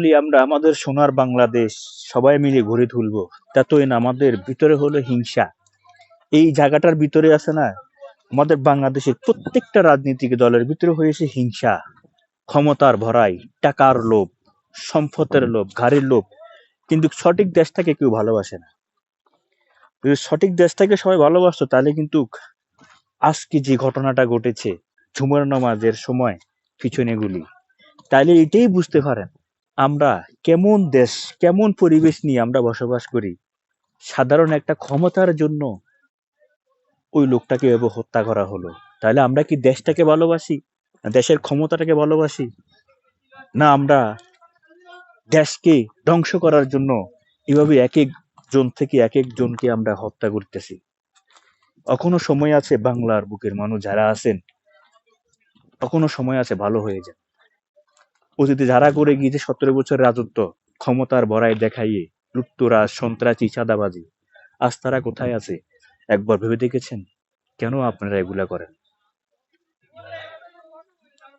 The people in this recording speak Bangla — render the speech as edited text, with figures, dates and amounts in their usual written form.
বলি আমরা আমাদের সোনার বাংলাদেশ সবাই মিলে গড়ে তুলবো, ততই না আমাদের ভিতরে হলো হিংসা। এই জায়গাটার ভিতরে আছে না, আমাদের বাংলাদেশের প্রত্যেকটা রাজনৈতিক দলের ভিতরে হয়েছে হিংসা, ক্ষমতার ভরাই, টাকার লোভ, সম্পদের লোভ, গাড়ির লোভ। কিন্তু সঠিক দেশটাকে কেউ ভালোবাসে না। যদি সঠিক দেশটাকে সবাই ভালোবাসতো তাহলে কিন্তু আজকে যে ঘটনাটা ঘটেছে ঝুমার নামাজের সময় পিছনে গুলি, তাইলে এটাই বুঝতে পারেন আমরা কেমন দেশ, কেমন পরিবেশ নিয়ে আমরা বসবাস করি। সাধারণ একটা ক্ষমতার জন্য ওই লোকটাকে এভাবে হত্যা করা হলো। তাহলে আমরা কি দেশটাকে ভালোবাসি, না দেশের ক্ষমতাটাকে ভালোবাসি, না আমরা দেশকে ধ্বংস করার জন্য এভাবে এক এক জন থেকে এক এক জনকে আমরা হত্যা করতেছি। এখনো সময় আছে, বাংলার বুকের মানুষ যারা আছেন এখনো সময় আছে, ভালো হয়ে যান। অতীতে যারা করে গিয়েছে 17 বছর রাজত্ব, ক্ষমতার বড়াই দেখাইয়ে লুটতরাজ, সন্ত্রাসী, চাঁদাবাজি, আজ তারা কোথায় আছে একবার ভেবে দেখেছেন? কেন আপনারা এগুলা করেন?